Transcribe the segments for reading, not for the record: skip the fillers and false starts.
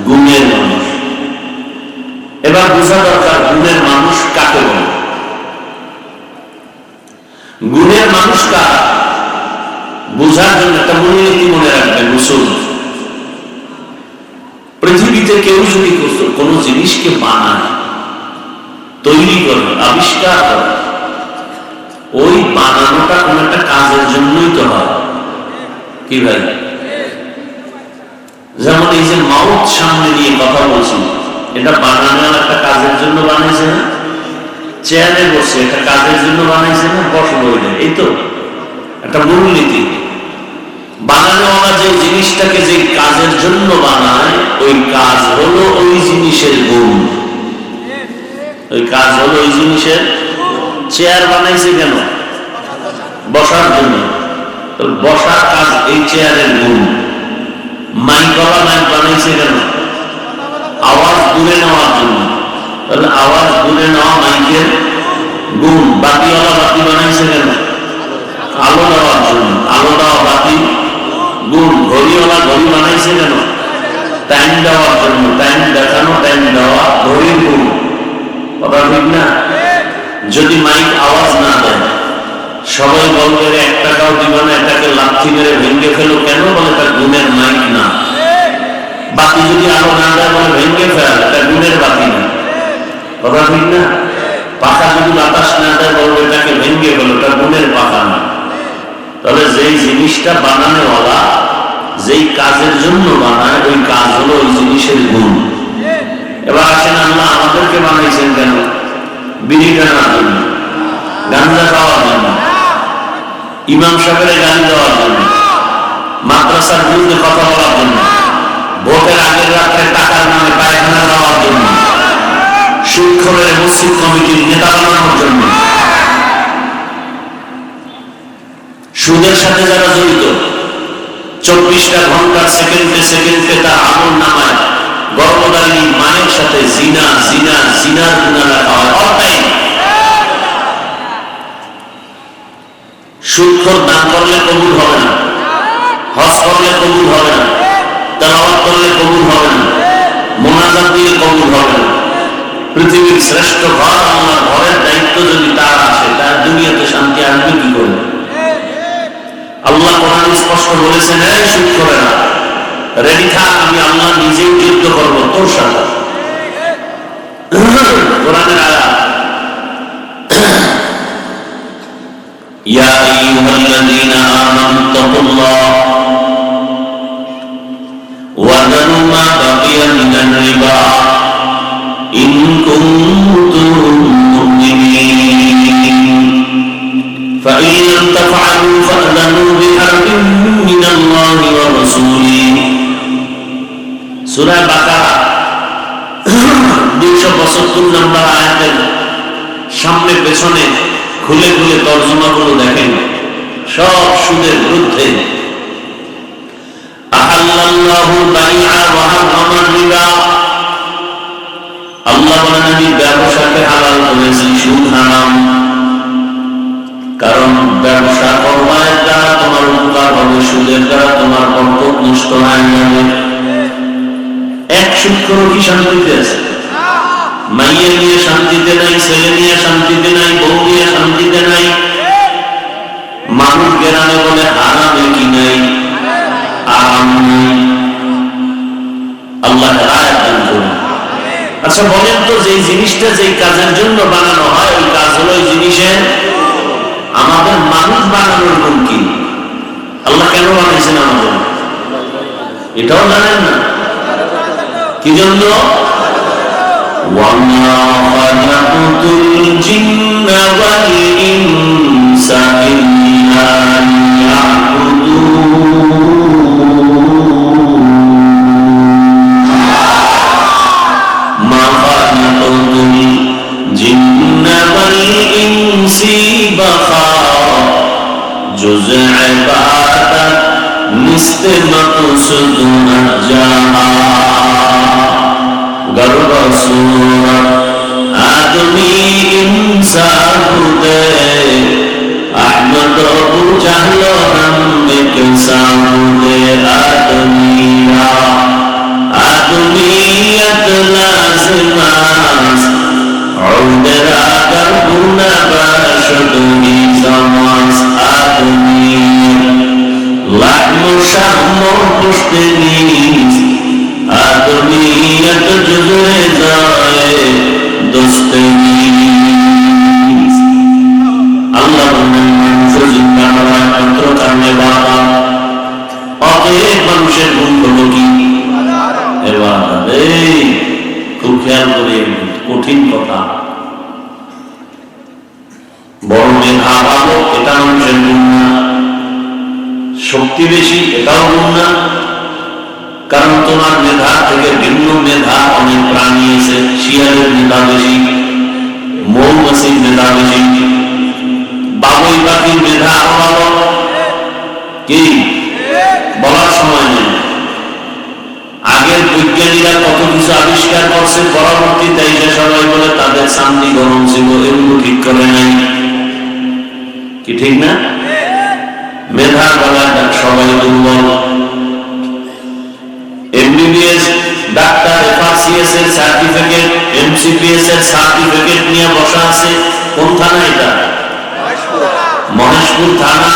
গুণের মানুষ। এবার বোঝা দরকার গুণের মানুষ কাকে বলে। গুণের মানুষ কারা বোঝার জন্য একটা মূলনীতি মনে রাখবেন। উসুল, পৃথিবীতে কেউ যদি কোন জিনিসকে বানায়, তৈরি করে, আবিষ্কার করে, ওই বানানোটা কোন একটা কাজের জন্যই তো হয়। কি ভাই? যেমন এই যে মাউথ সামনে নিয়ে কথা বলছি, এটা বানানো একটা কাজের জন্য বানাইছে না? চেয়ারে বসে এটা কাজের জন্য বানাইছে না? বসবো, এই তো একটা মূলনীতি। বানানোওয়ালা যে জিনিসটাকে যে কাজের জন্য বানায়, ওই কাজ হলো ওই জিনিসের গুণ। ওই কাজ হলো ওই জিনিসের। চেয়ার বানাইছে কেন? বসার জন্য। বসার কাজ এই চেয়ারের গুণ। মাইকওয়ালা মাইক বানাইছে কেন? আওয়াজ দূরে নেওয়ার জন্য। তাহলে আওয়াজ দূরে নেওয়া মাইকের গুণ। বাতিওয়ালা বাতি বানাইছে কেন? আলো দেওয়ার জন্য। আলো দেওয়া বাতি গুণ। ঘড়িওয়ালা ঘড়ি বানাইছে কেন? টাইম দেওয়ার জন্য। টাইম দেখানো, টাইম দেওয়া ঘড়ির গুণ। কথা ঠিক না? যদি মাইক আওয়াজ না দেয়, সবাই বলবে 1 টাকাও দিবা না, এটাকে লাথি মেরে ভেঙে ফেলো। কেন? বলে তার গুণের মাইক না। বাতি যদি আলো না দেয়, বলে ভেঙে ফেল, এটা গুণের বাতি না। কথা ঠিক না? পাখা যদি বাতাস না দেয়, বলবে এটাকে ভেঙে ফেলো, এটা গুণের পাখা না। তাহলে যেই জিনিসটা বানানোওয়ালা যেই কাজের জন্য বানায়, ওই কাজ হলো ওই জিনিসের গুণ। এবার আসেন, আল্লাহ আমাদেরকে বানাইছেন কেন? বিড়ি টানার জন্য, গাঞ্জা খাওয়ার জন্য, ইমাম সাহেবের গালি দেওয়ার জন্য, মাদ্রাসার বিরুদ্ধে কথা বলার জন্য, ভোটের আগের রাত্রে টাকার নামে পায়খানা দেওয়ার জন্য, সুদখোরের মসজিদ কমিটির নেতা বানানোর জন্য, সুদের সাথে যারা জড়িত, 24টা ঘন্টার সেকেন্ডে সেকেন্ডে তার আমল নামায় গর্ভধারিণী মায়ের সাথে জিনা জিনা জিনার গুনাহ রাখা হয়। All time. সুদখোর দান করলে কবুল হবে না, হজ করলে কবুল হবে না, তেলাওয়াত করলে কবুল হবে না, মোনাজাত দিলে কবুল হবে না। পৃথিবীর শ্রেষ্ঠ ঘর আল্লাহর ঘরের দায়িত্ব যদি তার আসে, তার দুনিয়াতে শান্তি আসবে কি করে? আল্লাহ কোরআনে স্পষ্ট বলেছেন, এই সুদখোরেরা রেডি থাক, আমি আল্লাহ নিজেই যুদ্ধ করবো তোর সাথে। কোরআনের আয়াত, ইয়া আইয়ুহাল্লাযীনা আমানু তাকুল্লাহ ওয়া যারু মা বাকিয়া মিনার রিবা ইন কুনতুম মুমিনিন ফাইন লাম তাফআলু ফা'যানু বিহারবিন মিনাল্লাহি ওয়া রাসূলিহি। সূরা বাকারা 272 নম্বর আয়াতের সামনে পেছনে খুলে খুলে তর্জমাগুলো দেখেন, সব সুদের বিরুদ্ধে। আহাল্লাল্লাহুল বাইআ ওয়া হারামার রিবা, আল্লাহ বলেন আমি ব্যবসাকে হালাল করেছি, সুদ হারাম। কারণ ব্যবসা করবার দ্বারা তোমার উপকার হবে, সুদের দ্বারা তোমার বরকত নষ্ট হয়ে যাবে। এক সুদখোর কি শান্তিতে আছে? মাইয়া নিয়ে শান্তিতে নাই, ছেলে নিয়ে শান্তিতে নাই, বউ নিয়ে শান্তিতে নাই। মানুষ গেরানে বলে হারামে কি নাই, আরাম নেই। আল্লাহ রায় দান করুন। আচ্ছা বলেন তো, যে জিনিসটা যেই কাজের জন্য বানানো হয়, ওই কাজ হলো ওই জিনিসের। আমাদের মানুষ বানানোর গুণ কি? আল্লাহ কেন বানাইছেন আমাদের? এটাও জানেন না? কি জন্য? وَمَا خَلَقْتُ الْجِنَّ وَالْإِنسَ إِلَّا لِيَعْبُدُونِ مَا خَلَقْتُ الْجِنَّ وَالْإِنسِ جُزْء عِبَادَةٍ نِسْتِ مَقْصُودٌ نَجَّاهَا गर्भ सूरत आदमी इंसान दे अहमद अबू जहल हम के सामू तो जुज़े जाए दोस्ते अल्लाह बंदन মানুষের জিন্দা করা একমাত্র কারণে বাবা অতএব মানুষের গুণ হলো কি ইবাদত। এই খুব খেয়াল করে, কঠিন কথা। বড় মেধা ভালো এটা মানুষের গুণ না, শক্তি বেশি এটাও গুণ না, কারণ তোমার মেধা থেকে ভিন্ন মেধা অনেক প্রাণী আছে। শিয়ালের মেধা বেশি, মৌমাছির মেধা বেশি, বাবুই পাখির মেধা আরো ভালো। কি বলার সময় নেই। আগের বৈজ্ঞানিকরা কত কিছু আবিষ্কার করছে, পরবর্তীতে এসে সবাই বলে তাদের চান্দি গরম ছিল, এগুলো ঠিক করে নাই। কি ঠিক না? মেধা বলার সবাই দুর্বল। এমবিবিএস ডাক্তার, এফআরসিএস এর সার্টিফিকেট, এমসিপিএস এর সার্টিফিকেট নিয়ে বসা আছে। কোন থানা এটা? মহেশপুর থানা।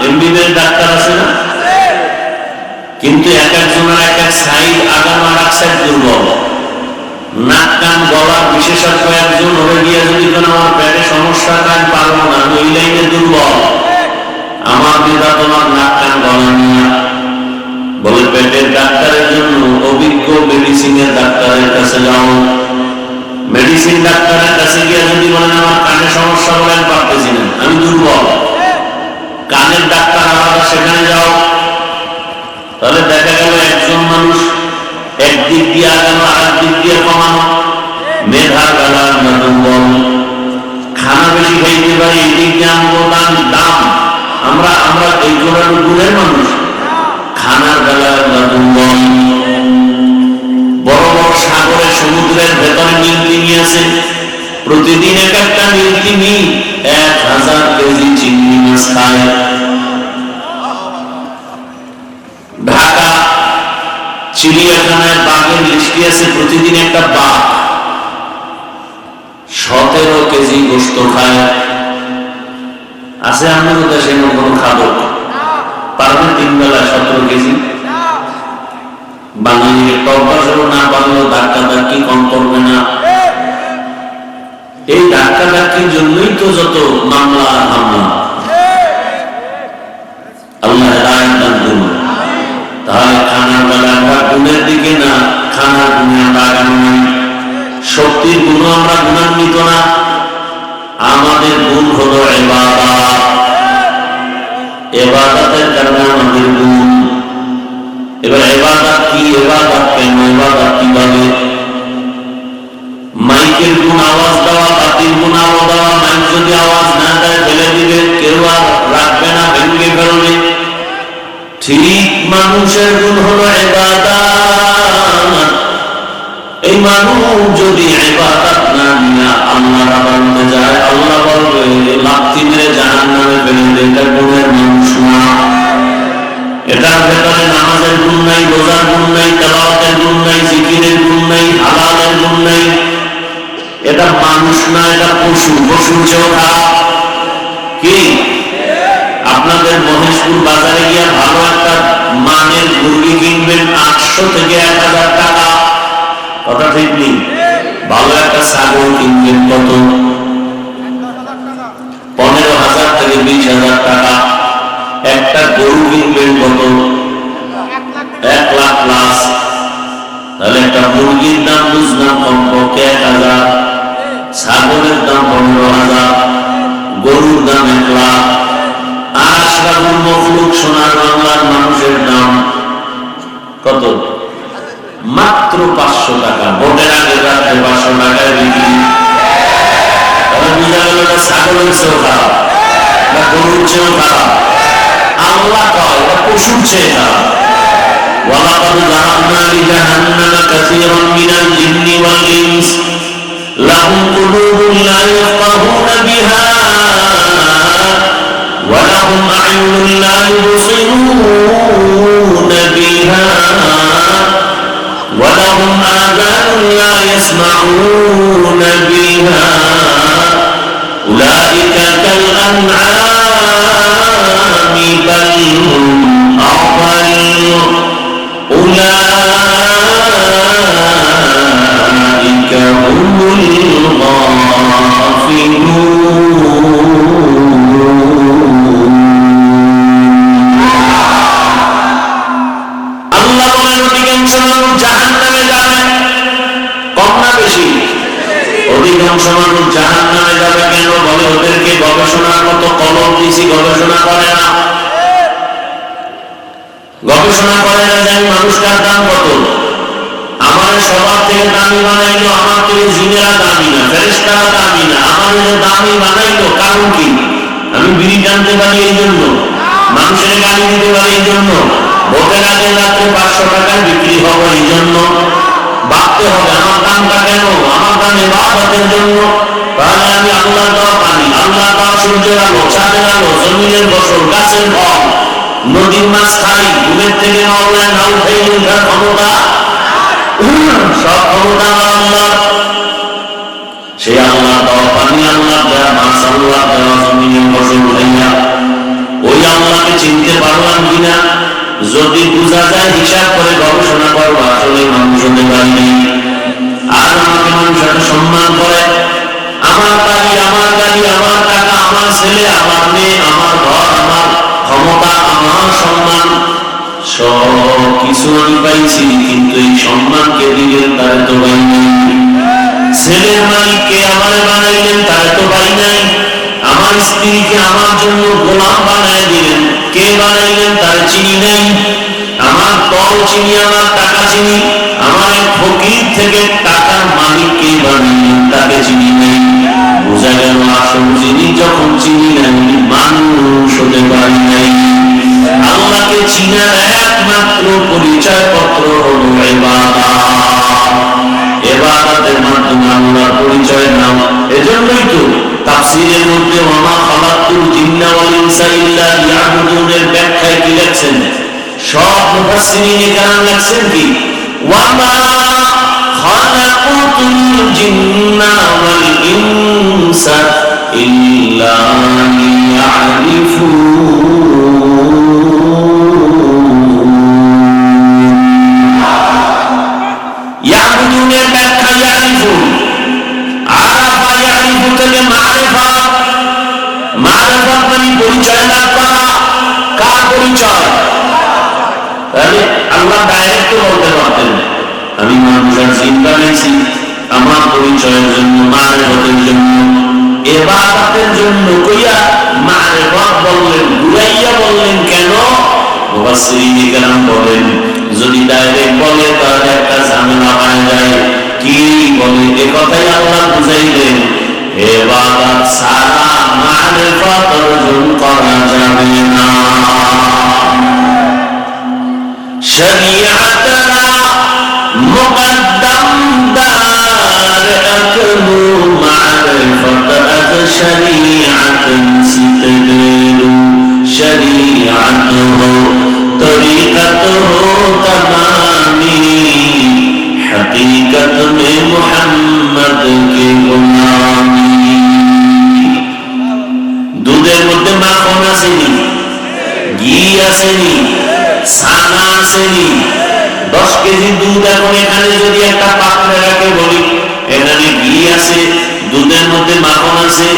এমবিবিএস ডাক্তার আছে না? কিন্তু এক একজনের এক এক সাইড আগাম আর এক সাইড দুর্বল। নাক কান গলার বিশেষজ্ঞ একজন হয়ে গিয়ে যদি কোনো আমার পেটে সমস্যা কান পারবো না, আমি ওই লাইনে দুর্বল। আমার মেধা তোমার নাক কান গলা নিয়ে বলে পেটের ডাক্তারের জন্য অভিজ্ঞ মেডিসিনের ডাক্তারের কাছে যাও। মেডিসিন ডাক্তারের কাছে গিয়ে যদি বলেন আমার কানে সমস্যা বলেন পারতেছি না, আমি দুর্বল, কানের ডাক্তার আলাদা, সেখানে যাও। তাহলে দেখা গেল একজন মানুষ একদিক দিয়ে আগানো আর দিক দিয়ে কমানো। মেধার বেলা আমরা দুর্বল। খানা বেশি খাইতে পারি, এই দিক দিয়ে আনবো দাম, আমরা এই জোড়ানো গুণের মানুষ। খানার বেলা আমরা দুর্বল। বড় বড় সাগরের সমুদ্রের ভেতরে নীলতিমি আছে, প্রতিদিন এক একটা নীলতিমি 1000 কেজি চিংড়ি মাছ খায়। ঢাকা চিড়িয়াখানায় বাঘের লিস্টি আছে, প্রতিদিন একটা বাঘ 17 কেজি গোস্ত খায়। আছে আমাদের দেশে কোনো খাদক পারবে 3 বেলা 17 কেজি? বাঙালির তরকারি না পারলেও ধাক্কা ধাক্কি কম করবে না। এই ধাক্কা ধাক্কির জন্যই তো যত মামলা হামলা। আল্লাহ রায় দান করুন। তাহলে খানার বেলা আমরা গুণের দিকে না, খানার গুণে আমরা আগানো নাই। শক্তির গুণ আমরা গুণান্বিত না, আমাদের গুণ হলো ইবাদত। ইবাদতের কারণে আমাদের গুণ। এবার ইবাদত কি, ইবাদত কেন, ইবাদত কিভাবে? মাইকের গুণ আওয়াজ দেওয়া, বাতির গুণ আওয়াজ দেওয়া। মাইক যদি আওয়াজ না দেয় ফেলে দিবে, কেউ আর রাখবে না, ভেঙে ফেলবে। ঠিক মানুষের গুণ হলো ইবাদত। এই মানুষ যদি ইবাদত না নিয়ে আল্লাহর আবাদতে যায়, আল্লাহ বলবে লাথি মেরে জাহান্নামে ফেলে দে, এটা গুণের মানুষ না। এটার ভেতরে নামাজের গুণ নাই, রোজার গুণ নাই, তেলাওয়াতের গুণ নাই, জিকিরের গুণ নাই, হালালের গুণ নাই। এটা মানুষ না, এটা পশু। পশুর চেয়েও খারাপ। কি আপনাদের মহেশপুর বাজারে গিয়ে ভালো একটা মানের মুরগি কিনবেন 800 থেকে 1000 টাকা, কথা ঠিক নেই? ভালো একটা ছাগল কিনবেন কত? 15,000 থেকে 20,000 টাকা। একটা গরু কিনবেন কত? 1 লাখ প্লাস। তাহলে একটা মুরগির দাম বুঝলাম কমপক্ষে 1000, ছাগলের দাম 15,000, গরুর দাম 1 লাখ। আর আশরাফুল মখলুক সোনার বাংলার মানুষের দাম কত? মাত্র 500 টাকা। ভোটের আগে রাত্রে 500 টাকায় বিক্রি। তাহলে বুঝা গেল না ছাগলের চেয়েও খারাপ, না গরুর চেয়েও খারাপ। আল্লাহ কয় এটা পশুর চেয়ে খারাপ। ওয়ালাকাদ যারানা লিজাহান্নামা কাসীরাম মিনাল জিন্নি ওয়াল ইনস লাহুম কুলুবুন লা ইয়াফকাহুনা বিহা ওয়া লাহুম আ'য়ুনুন লা ইউবসিরুনা বিহা ওয়া লাহুম আযানুন লা ইয়াসমাউনা বিহা উলাইকা কাল আন'আমি বাল হুম আযাল উলাইকা هم الغافلون আল্লাহ বলেন অধিকাংশ মানুষ জাহান্নামে যাবে কম না বেশি অধিকাংশ মানুষ জাহান্নামে যাবে কেন বলে ওদেরকে গবেষণার মতো কলম দিয়েছি গবেষণা করে না যে মানুষটার দাম কত আমার সবার থেকে দামি বানাইলো আমার থেকে জিনেরা দামি না ফেরেশতারা দামি না আমার দামি বানাইলো কারণ কি আমি বিড়ি টানতে পারি এই জন্য মানুষের গালি দিতে পারি এই জন্য ভোটের আগে রাত্রে 500 টাকায় বিক্রি হবো এই জন্য ভাবতে হবে আমার দামটা কেন আমার দাম ইবাদতের জন্য তাহলে আমি আল্লাহ দেওয়া পানি আল্লাহ দেওয়া সূর্যের আলো চাঁদের আলো জমিনের ফসল গাছের ফল নদীর মাছ খাই ঘুমের থেকে মাওলায় না উঠে ওঠার ক্ষমতা সব ক্ষমতা আল্লাহ সেই আল্লাহ দেওয়া পানি আল্লাহ দেওয়া মাছ আল্লাহ দেওয়া জমিনের ফসল উঠাইয়া ওই আল্লাহকে চিনতে পারলাম কিনা যদি বোঝা যায় হিসাব করে গবেষণা করবো আসলে মানুষ হতে পারিনি আর আমাকে মানুষ এত সম্মান করে আমার বাড়ি আমার গাড়ি আমার টাকা আমার ছেলে আমার মেয়ে আমার ঘর আমার ক্ষমতা আমার সম্মান সব কিছু আমি পাইছি কিন্তু এই সম্মানকে দিলেন তারে তো পাই নাই ছেলের মালিককে আমার বানাইলেন তারে তো পাই নাই আমার স্ত্রীকে আমার জন্য গোলাম বানাই দিলেন কে বানাইলেন তার চিনি নাই আমার দল চিনি আমার টাকা চিনি আমার এক ফকির থেকে টাকার মালিক কে বানাইলেন তাকে চিনি নাই বোঝা গেল আসল চিনি যখন চিনি নাই মানুষ হতে পারি নাই আল্লাহকে চিনার একমাত্র পরিচয় পত্র হলো ইবাদতের মাধ্যমে আল্লাহর পরিচয় নাম এজন্যই তো তাফসীরের মধ্যে ওয়ামা খালাকতুল জিন্না ওয়াল ইনসা ইল্লা লিয়াবুদুনের ব্যাখ্যায় কি লিখছেন সব মুফাসসিরিন কেরাম লিখছেন কি ওয়ামা খালাকতুল জিন্না ওয়াল ইনসা ইল্লা লিয়ারিফুন ইয়াবুদুনের ব্যাখ্যা ইয়ারিফুন আরাফা ইয়ারিফু থেকে মারিফা মারিফা মানে পরিচয় লাভ করা কার পরিচয় তাহলে আল্লাহ ডাইরেক্ট বলতে পারতেন আমি মানুষের চিন্তা নিয়েছি আমার পরিচয়ের জন্য মারিফতের জন্য ইবাদতের জন্য কইয়া মারিফত বললেন ঘুরাইয়া বললেন কেন মুফাসসিরিন কেরাম বলেন যদি ডাইরেক্ট বলে তাহলে একটা ঝামেলা হয়ে যায় কি বলে এ কথাই আল্লাহ বুঝাইলেন ইবাদত ছাড়া মারিফত অর্জন করা যাবে না শরীয়তনা মুকদ্দম দার আকমু মারিফত আজ শরীয়ত সিতগলু শরীয়ত হো তরিকত হো তমামি हकीकत में मोहम्मद के गुलामी दूधের মধ্যে মাখন আসেনি ঘি আসেনি ছানা আসেনি 10 কেজি দুধ এখন এখানে যদি একটা পাত্রে রাখে বলি এখানে ঘি আছে দুধের মধ্যে মাখন আছে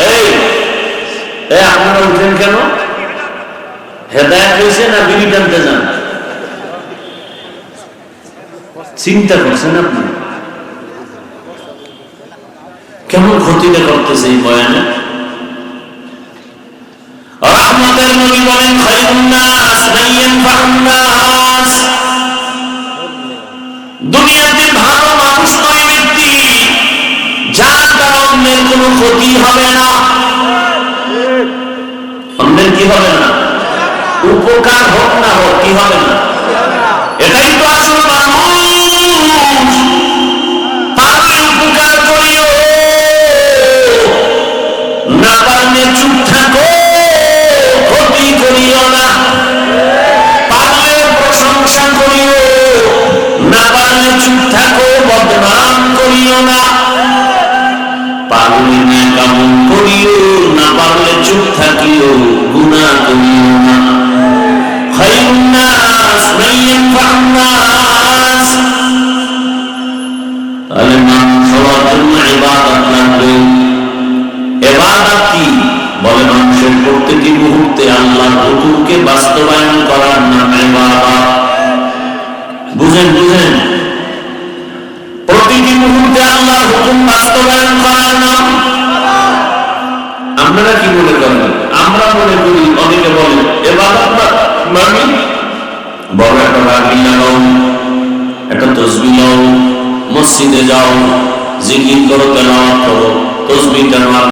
এই আপনারা উঠেন কেন হেদায়েত হয়েছে না বিড়ি টানতে যান চিন্তা করছেন আপনি কেমন ক্ষতিটা করতেছে এই বয়ানে রহমতের নবী বলেন খায়রুন নাস মাইয়ান ফাহুন নাস দুনিয়াতে ভালো মানুষ ওই ব্যক্তি যার দ্বারা অন্যের কোনো ক্ষতি হবে না অন্যের কি হবে না উপকার হোক না হোক কি হবে না এটাই তো আসল মানুষ পারলে উপকার করিও না পারলে চুপ থাকো ক্ষতি করিও না পারলে প্রশংসা করিও না পারলে চুপ থাকো বদনাম করিও না পারলে নেকামল করিও না পারলে চুপ থাকিও গুনাহ করিও না খায়রুন নাস মান ইয়ানফা'ুন নাস আল্লাহর হুকুমকে বাস্তবায়ন করার নাম ইবাদত। বুঝেন বুঝেন, প্রতিটি মুহূর্তে আল্লাহর হুকুম বাস্তবায়ন করার নাম। আপনারা কি মনে করেন? আমরা মনে করি, অনেকে বলেন ইবাদত মানে বড় একটা রাগি লাগাও, একটা তসবিহ লাও, মসজিদে যাও, জিকির করো, তেলাওয়াত করো, তসবিহ টানো।